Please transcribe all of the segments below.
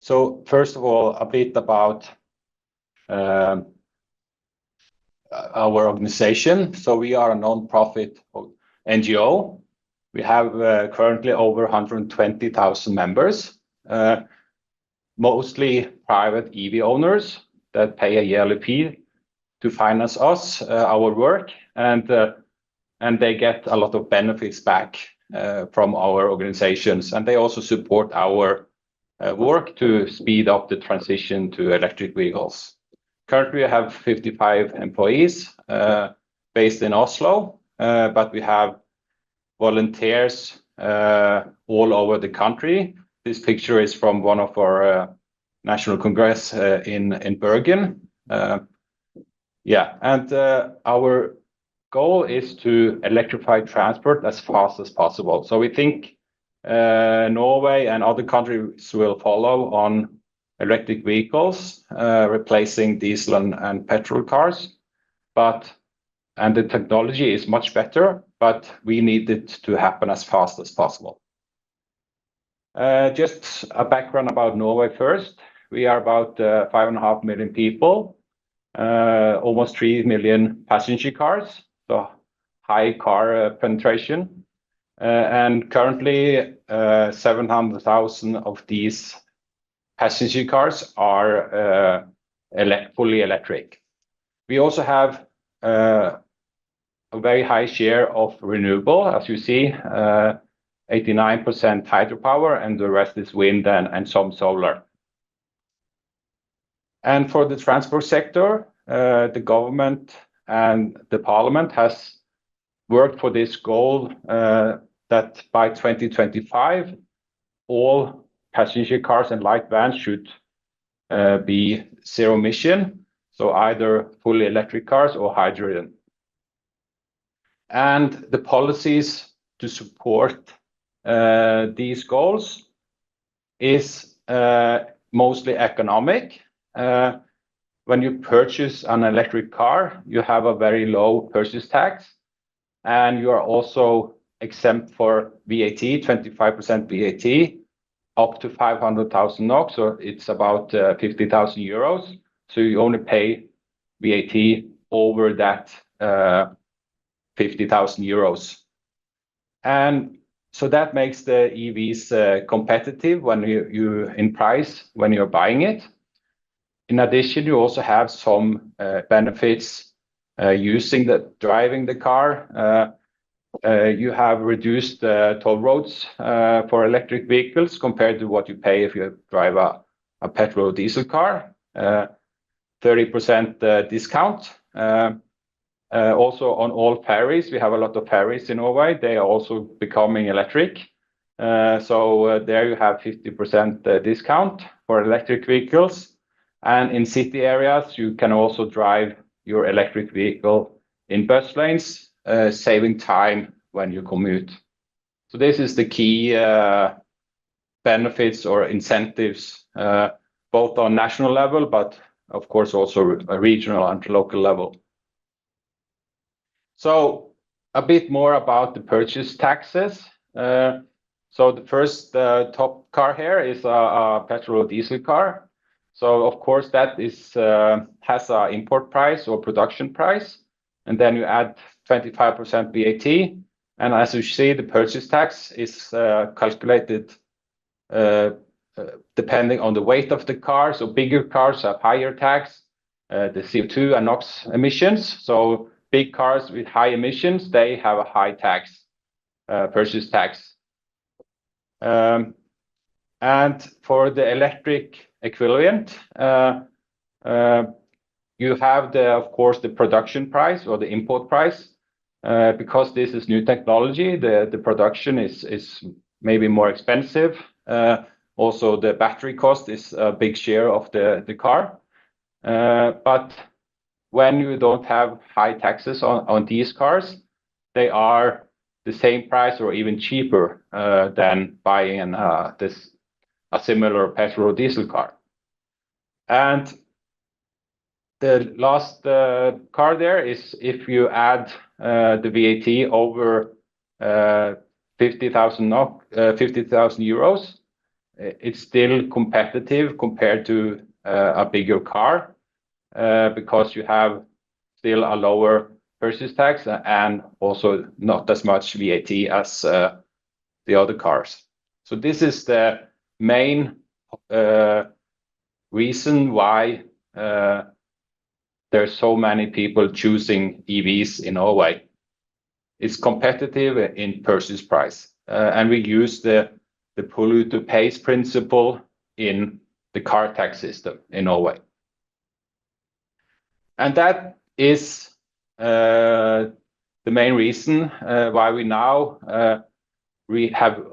So first of all, a bit about our organization. So we are a non-profit NGO. We have currently over 120,000 members, mostly private EV owners that pay a yearly fee to finance us, our work, and they get a lot of benefits back from our organizations, and they also support our work to speed up the transition to electric vehicles. Currently, we have 55 employees based in Oslo, but we have volunteers all over the country. This picture is from one of our national congress in Bergen. Our goal is to electrify transport as fast as possible. So we think Norway and other countries will follow on electric vehicles, replacing diesel and petrol cars. And the technology is much better, but we need it to happen as fast as possible. Just a background about Norway first. We are about 5.5 million people, almost 3 million passenger cars, so high car penetration. And currently, 700,000 of these passenger cars are fully electric. We also have a very high share of renewable, as you see, 89% hydropower, and the rest is wind and some solar. And for the transport sector, the government and the parliament has worked for this goal that by 2025, all passenger cars and light vans should be zero emission, so either fully electric cars or hydrogen. And the policies to support these goals is mostly economic. When you purchase an electric car, you have a very low purchase tax, and you are also exempt for VAT, 25% VAT, up to 500,000 NOK, so it's about 50,000 euros. So you only pay VAT over that 50,000 euros. And so that makes the EVs competitive when you in price when you're buying it. In addition, you also have some benefits driving the car. You have reduced toll roads for electric vehicles compared to what you pay if you drive a petrol or diesel car. 30% discount. Also on all ferries, we have a lot of ferries in Norway. They are also becoming electric. So there you have 50% discount for electric vehicles. And in city areas, you can also drive your electric vehicle in bus lanes, saving time when you commute. So this is the key benefits or incentives, both on national level, but of course also a regional and local level. So a bit more about the purchase taxes. So the first top car here is a petrol or diesel car. So of course that has an import price or production price, and then you add 25% VAT. And as you see, the purchase tax is calculated depending on the weight of the car. So bigger cars have higher tax, the CO2 and NOx emissions. So big cars with high emissions, they have a high tax, purchase tax. And for the electric equivalent, you have of course, the production price or the import price. Because this is new technology, the production is maybe more expensive. Also, the battery cost is a big share of the car. But when you don't have high taxes on these cars, they are the same price or even cheaper than buying a similar petrol or diesel car. And the last car there is if you add the VAT over 50,000 euros, it's still competitive compared to a bigger car because you have still a lower purchase tax and also not as much VAT as the other cars. So this is the main reason why there's so many people choosing EVs in Norway. It's competitive in purchase price, and we use the polluter pays principle in the car tax system in Norway. And that is the main reason why we now we have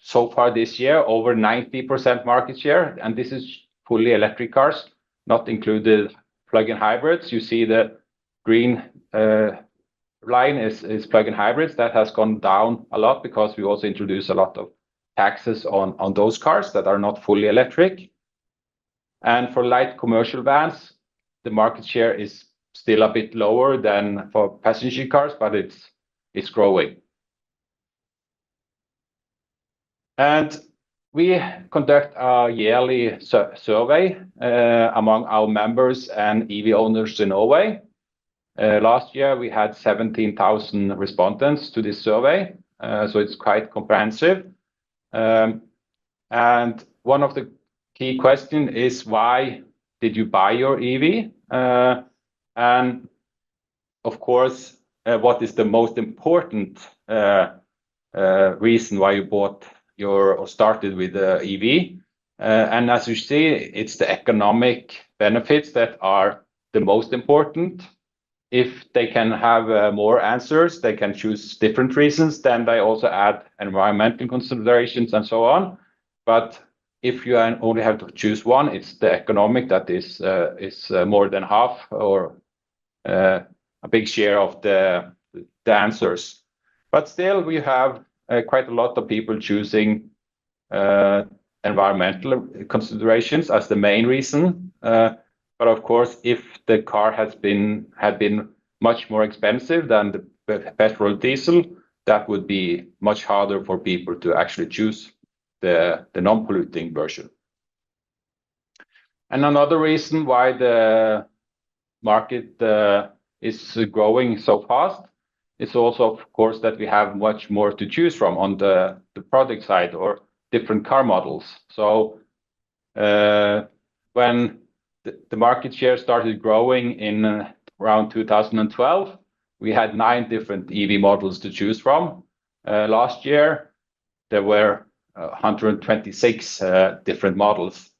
so far this year over 90% market share, and this is fully electric cars, not included plug-in hybrids. You see the green line is plug-in hybrids. That has gone down a lot because we also introduce a lot of taxes on those cars that are not fully electric. And for light commercial vans, the market share is still a bit lower than for passenger cars, but it's growing. And we conduct a yearly survey among our members and EV owners in Norway. Last year, we had 17,000 respondents to this survey, so it's quite comprehensive. And one of the key questions is, why did you buy your EV? And of course, what is the most important reason why you bought or started with the EV? And as you see, it's the economic benefits that are the most important. If they can have more answers, they can choose different reasons, then they also add environmental considerations and so on. But if you only have to choose one, it's the economic that is more than half or a big share of the answers. But still, we have quite a lot of people choosing environmental considerations as the main reason. But of course, if the car had been much more expensive than the petrol diesel, that would be much harder for people to actually choose the non-polluting version. And another reason why the market is growing so fast is also, of course, that we have much more to choose from on the product side or different car models. So when the market share started growing in around 2012, we had 9 different EV models to choose from. Last year, there were 126 different models.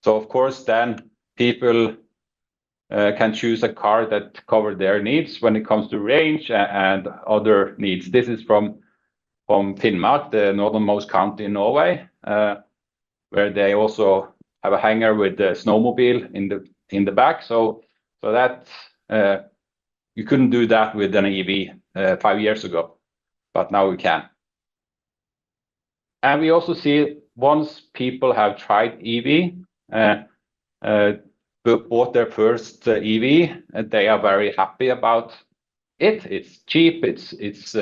So of course, then people can choose a car that covers their needs when it comes to range and other needs. This is from Finnmark, the northernmost county in Norway, where they also have a hangar with the snowmobile in the back. So that you couldn't do that with an EV 5 years ago, but now we can. And we also see once people have tried EV, bought their first EV, they are very happy about it. It's cheap. It's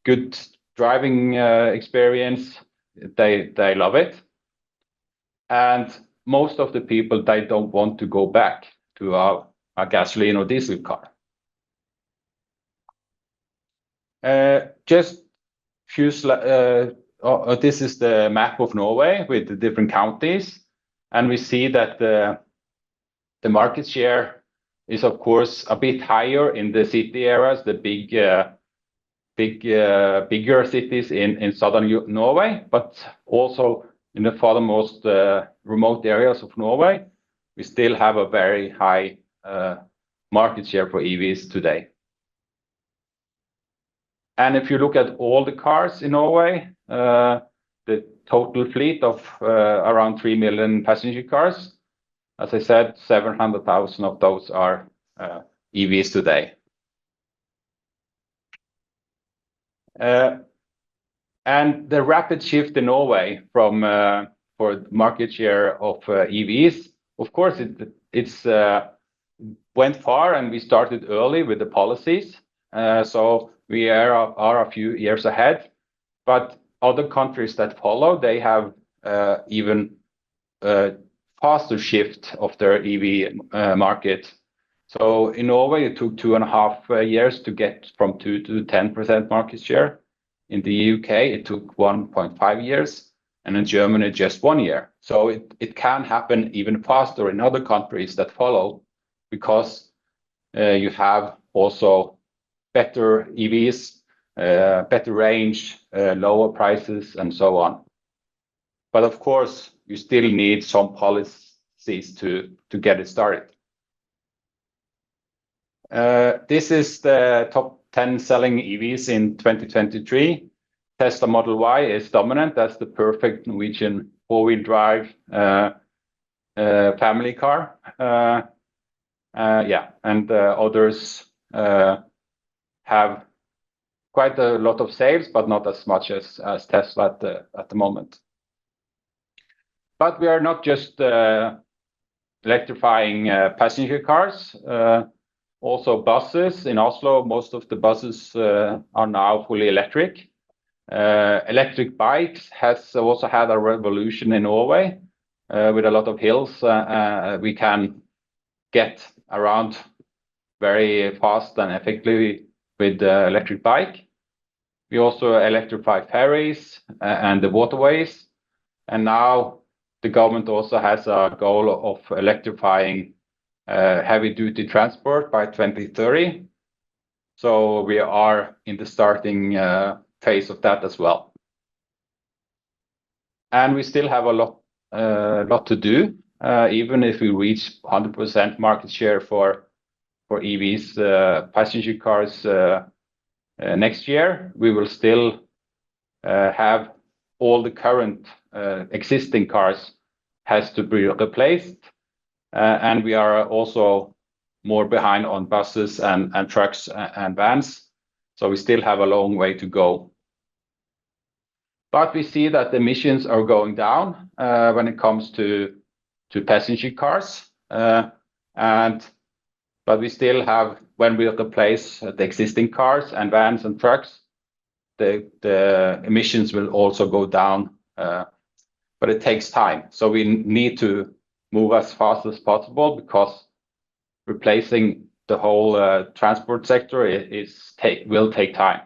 good driving experience. They love it. And most of the people, they don't want to go back to a gasoline or diesel car. Just few this is the map of Norway with the different counties, and we see that the market share is, of course, a bit higher in the city areas, the bigger cities in southern Norway, but also in the farthermost remote areas of Norway, we still have a very high market share for EVs today. And if you look at all the cars in Norway, the total fleet of around 3 million passenger cars, as I said, 700,000 of those are EVs today. And the rapid shift in Norway from for market share of EVs, of course, it's went far, and we started early with the policies. So we are a few years ahead, but other countries that follow, they have even faster shift of their EV market. So in Norway, it took 2.5 years to get from 2 to 10% market share. In the UK, it took 1.5 years, and in Germany, just 1 year. So it can happen even faster in other countries that follow, because you have also better EVs, better range, lower prices, and so on. But of course, you still need some policies to get it started. This is the top 10 selling EVs in 2023. Tesla Model Y is dominant. That's the perfect Norwegian four-wheel drive family car. And others have quite a lot of sales, but not as much as Tesla at the moment. But we are not just electrifying passenger cars. Also buses in Oslo, most of the buses are now fully electric. Electric bikes has also had a revolution in Norway. With a lot of hills, we can get around very fast and effectively with the electric bike. We also electrify ferries and the waterways. And now the government also has a goal of electrifying heavy-duty transport by 2030. So we are in the starting phase of that as well. And we still have a lot to do. Even if we reach 100% market share for EVs, passenger cars next year, we will still have all the current existing cars has to be replaced. And we are also more behind on buses and trucks and vans. So we still have a long way to go. But we see that emissions are going down when it comes to passenger cars. But we still have, when we replace the existing cars and vans and trucks, the emissions will also go down. But it takes time. So we need to move as fast as possible, because replacing the whole transport sector will take time.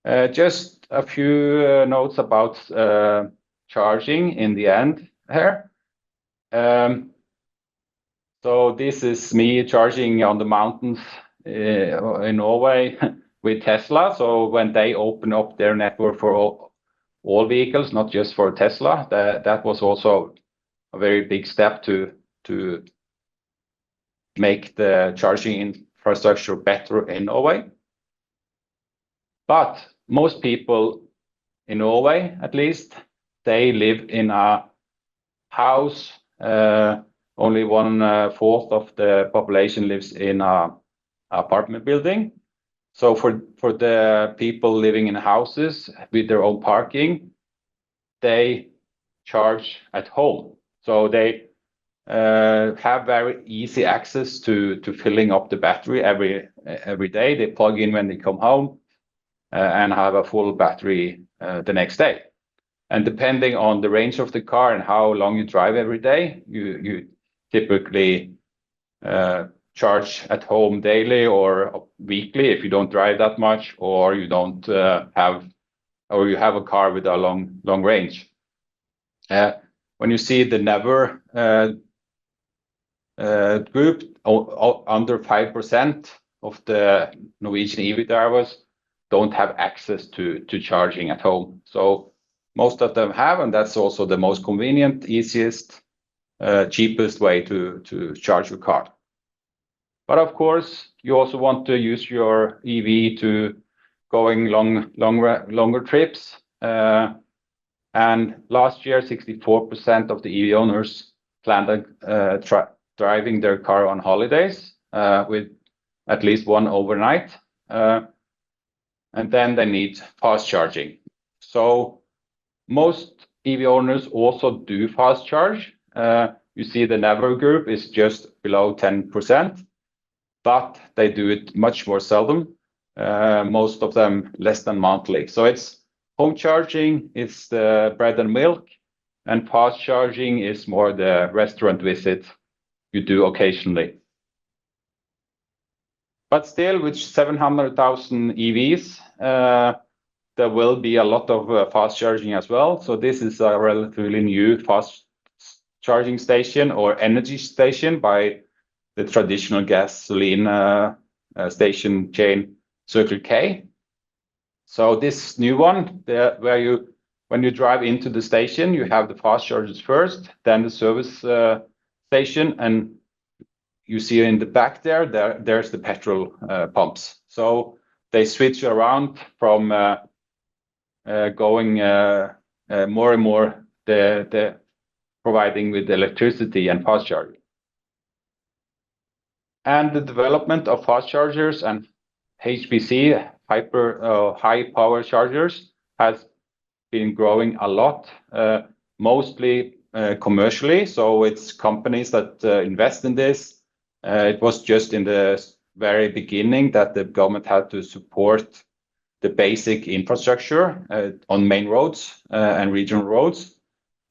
Just a few notes about charging in the end here. So this is me charging on the mountains in Norway with Tesla. So when they open up their network for all vehicles, not just for Tesla, that was also a very big step to make the charging infrastructure better in Norway. But most people in Norway, at least, they live in a house. Only 1/4 of the population lives in an apartment building. So for the people living in houses with their own parking, they charge at home. So they have very easy access to filling up the battery every day. They plug in when they come home and have a full battery the next day. And depending on the range of the car and how long you drive every day, you typically charge at home daily or weekly if you don't drive that much, or you don't or you have a car with a long range. When you see the Never group, under 5% of the Norwegian EV drivers don't have access to charging at home. So most of them have, and that's also the most convenient, easiest, cheapest way to charge your car. But of course, you also want to use your EV to going longer trips. And last year, 64% of the EV owners planned driving their car on holidays with at least one overnight. And then they need fast charging. So most EV owners also do fast charge. You see the Never group is just below 10%, but they do it much more seldom. Most of them less than monthly. So it's Home charging is the bread and milk, and fast charging is more the restaurant visit you do occasionally. But still, with 700,000 EVs, there will be a lot of fast charging as well. So this is a relatively new fast charging station or energy station by the traditional gasoline station chain Circle K. So this new one, when you drive into the station, you have the fast chargers first, then the service station, and you see in the back there's the petrol pumps. So they switch around from going more and more the providing with electricity and fast charging. And the development of fast chargers and HPC, high power chargers, has been growing a lot, mostly commercially. So it's companies that invest in this. It was just in the very beginning that the government had to support the basic infrastructure on main roads and regional roads.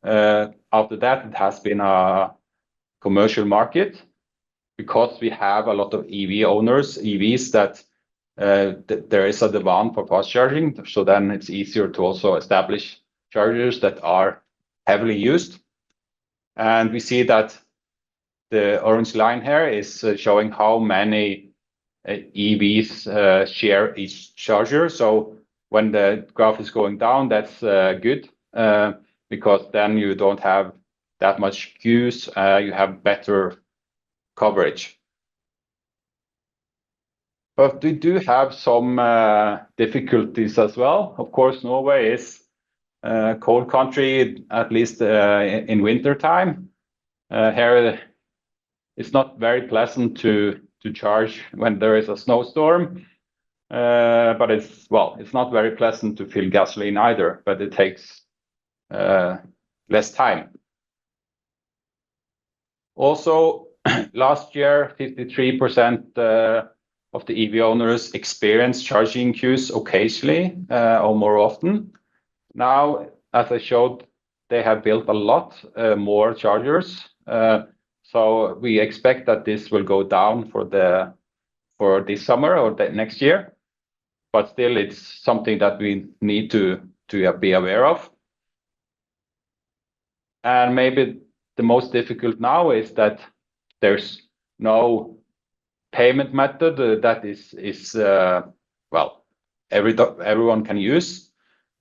After that, it has been a commercial market because we have a lot of EV owners, EVs that there is a demand for fast charging. So then it's easier to also establish chargers that are heavily used. And we see that the orange line here is showing how many EVs share each charger. So when the graph is going down, that's good because then you don't have that much queues. You have better coverage. But we do have some difficulties as well. Of course, Norway is a cold country, at least in winter time. Here, it's not very pleasant to charge when there is a snowstorm. But it's not very pleasant to fill gasoline either, but it takes less time. Also, last year, 53% of the EV owners experience charging queues occasionally or more often. Now, as I showed, they have built a lot more chargers. So we expect that this will go down for this summer or the next year. But still, it's something that we need to be aware of. And maybe the most difficult now is that there's no payment method that everyone can use.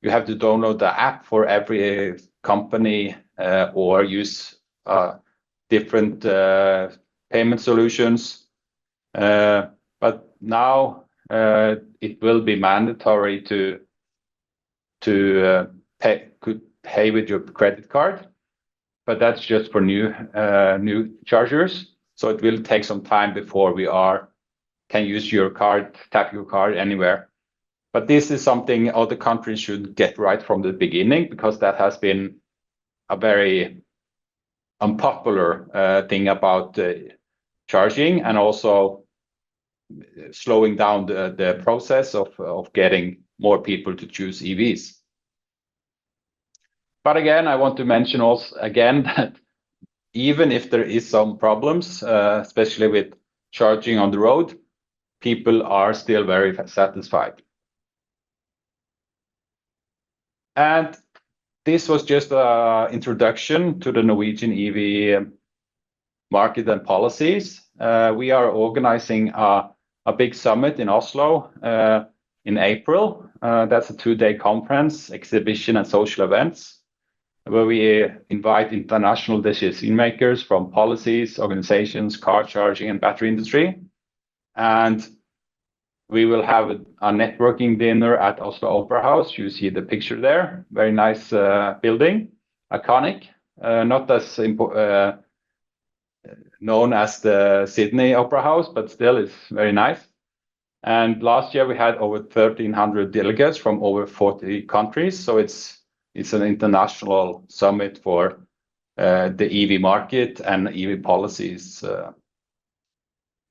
You have to download the app for every company or use different payment solutions. But now it will be mandatory to pay with your credit card, but that's just for new chargers. So it will take some time before we can use your card, tap your card anywhere. But this is something other countries should get right from the beginning, because that has been a very unpopular thing about charging, and also slowing down the process of getting more people to choose EVs. But again, I want to mention also again that even if there is some problems, especially with charging on the road, people are still very satisfied. And this was just an introduction to the Norwegian EV market and policies. We are organizing a big summit in Oslo in April. That's a 2-day conference, exhibition, and social events, where we invite international decision makers from policies, organizations, car charging, and battery industry. And we will have a networking dinner at Oslo Opera House. You see the picture there. Very nice building, iconic, not as known as the Sydney Opera House, but still it's very nice. And last year we had over 1,300 delegates from over 40 countries. So it's an international summit for the EV market and EV policies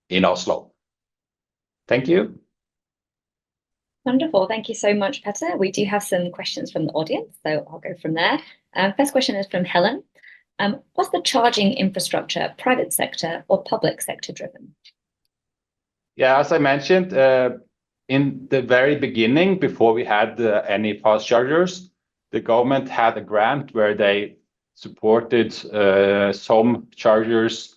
in Oslo. Thank you. Wonderful. Thank you so much, Petter. We do have some questions from the audience, so I'll go from there. First question is from Helen. Was the charging infrastructure private sector or public sector driven? Yeah, as I mentioned, in the very beginning, before we had any fast chargers, the government had a grant where they supported some chargers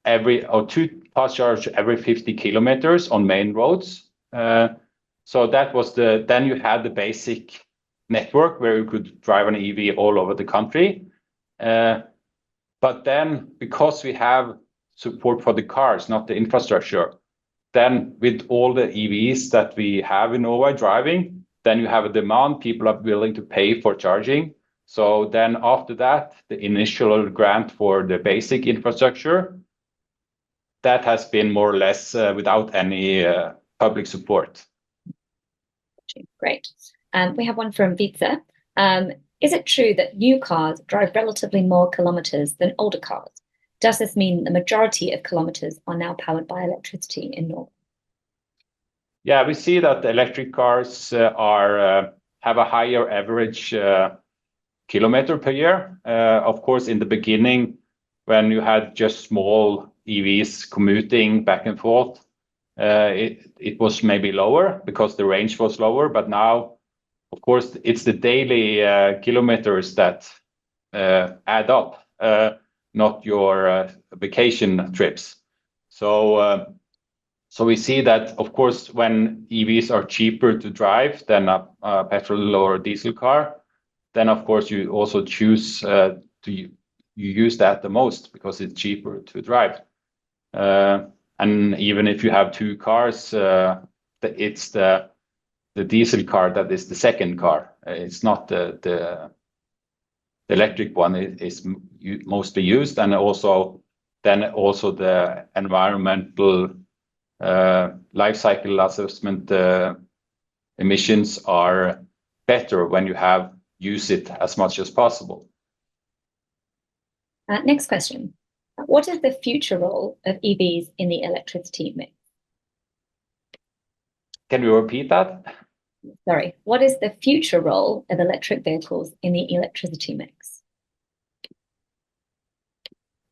two fast chargers every 50 kilometers on main roads. So that was then you had the basic network where you could drive an EV all over the country. But then, because we have support for the cars, not the infrastructure, then with all the EVs that we have in Norway driving, then you have a demand, people are willing to pay for charging. So then after that, the initial grant for the basic infrastructure, that has been more or less without any public support. Great. We have one from Vitsa. Is it true that new cars drive relatively more kilometers than older cars? Does this mean the majority of kilometers are now powered by electricity in Norway? Yeah, we see that the electric cars have a higher average kilometer per year. Of course, in the beginning, when you had just small EVs commuting back and forth, it was maybe lower because the range was lower. But now, of course, it's the daily kilometers that add up, not your vacation trips. So we see that, of course, when EVs are cheaper to drive than a petrol or diesel car, then of course you also choose you use that the most because it's cheaper to drive. And even if you have two cars, it's the diesel car that is the second car. It's not the electric one is mostly used, and also the environmental life cycle assessment emissions are better when you use it as much as possible. Next question. What is the future role of EVs in the electricity mix? Can you repeat that? Sorry. What is the future role of electric vehicles in the electricity mix?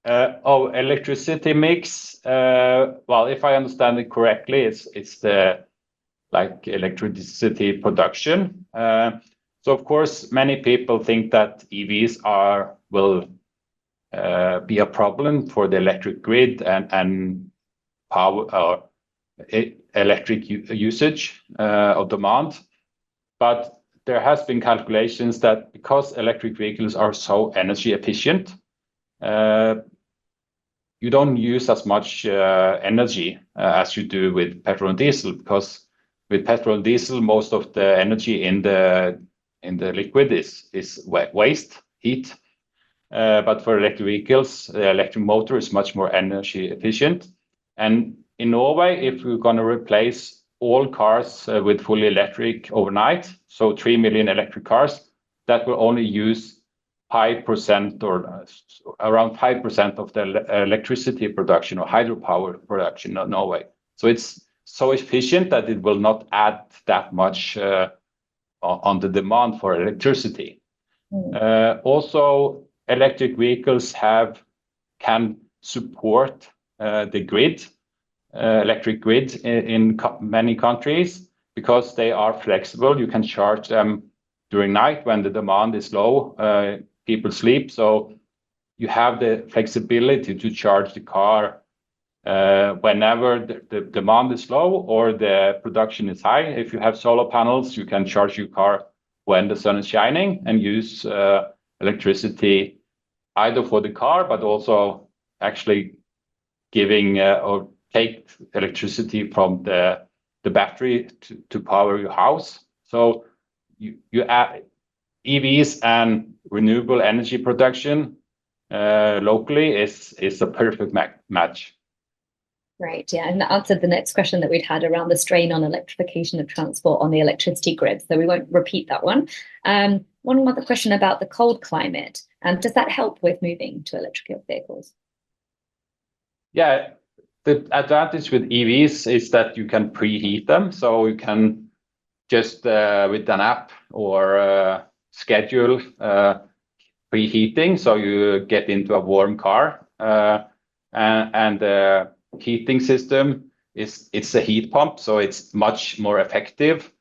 Electricity mix. Well, if I understand it correctly, it's the electricity production. So of course, many people think that EVs will be a problem for the electric grid and power electric usage of demand. But there has been calculations that because electric vehicles are so energy efficient, you don't use as much energy as you do with petrol and diesel, because with petrol and diesel, most of the energy in the liquid is waste heat. But for electric vehicles, the electric motor is much more energy efficient. And in Norway, if we're going to replace all cars with fully electric overnight, so 3 million electric cars, that will only use 5% or around 5% of the electricity production or hydropower production in Norway. So it's so efficient that it will not add that much on the demand for electricity. Also, electric vehicles can support the grid, electric grid in many countries, because they are flexible. You can charge them during night when the demand is low. People sleep, so you have the flexibility to charge the car whenever the demand is low or the production is high. If you have solar panels, you can charge your car when the sun is shining and use electricity either for the car, but also actually giving or take electricity from the battery to power your house. So you add EVs and renewable energy production locally is a perfect match. Right, yeah, and that answered the next question that we'd had around the strain on electrification of transport on the electricity grid, so we won't repeat that one. One other question about the cold climate. Does that help with moving to electric vehicles? Yeah, the advantage with EVs is that you can preheat them, so you can just with an app or schedule preheating, so you get into a warm car, and the heating system it's a heat pump, so it's much more effective,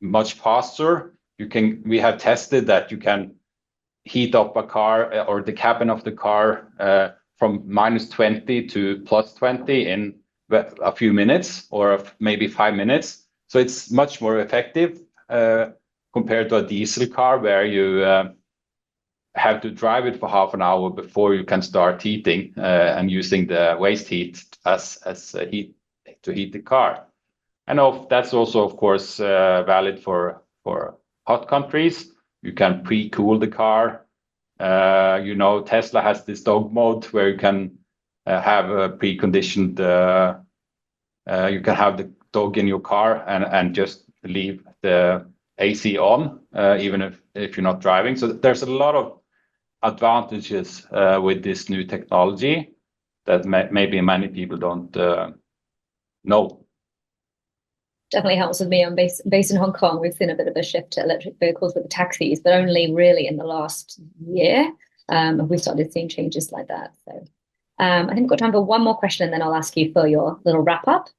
much faster. We have tested that you can heat up a car or the cabin of the car from -20 to +20 in a few minutes or maybe 5 minutes. So it's much more effective compared to a diesel car where you have to drive it for half an hour before you can start heating and using the waste heat as heat to heat the car. And that's also, of course, valid for hot countries. You can pre-cool the car. Tesla has this dog mode where you can have a preconditioned. You can have the dog in your car and just leave the AC on, even if you're not driving. So there's a lot of advantages with this new technology that maybe many people don't know. Definitely helps with me. I'm based in Hong Kong. We've seen a bit of a shift to electric vehicles with the taxis, but only really in the last year we started seeing changes like that. So I think we've got time for one more question, and then I'll ask you for your little wrap up.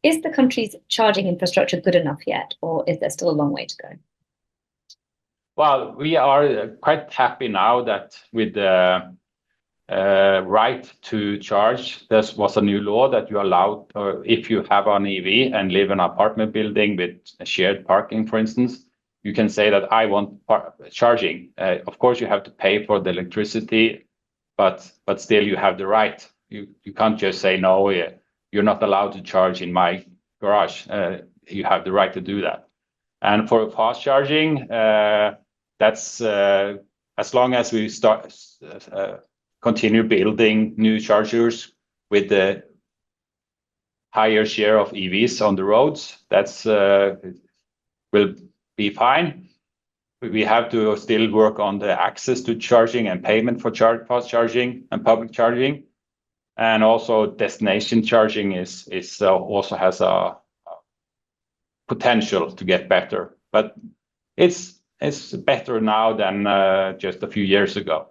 Is the country's charging infrastructure good enough yet, or is there still a long way to go? Well, we are quite happy now that with the right to charge, there was a new law that you allowed, or if you have an EV and live in an apartment building with shared parking, for instance, you can say that I want charging. Of course, you have to pay for the electricity, but still you have the right. You can't just say, no, you're not allowed to charge in my garage. You have the right to do that. And for fast charging, that's as long as we continue building new chargers with the higher share of EVs on the roads, that's will be fine. We have to still work on the access to charging and payment for fast charging and public charging, and also destination charging is also has a potential to get better, but it's better now than just a few years ago.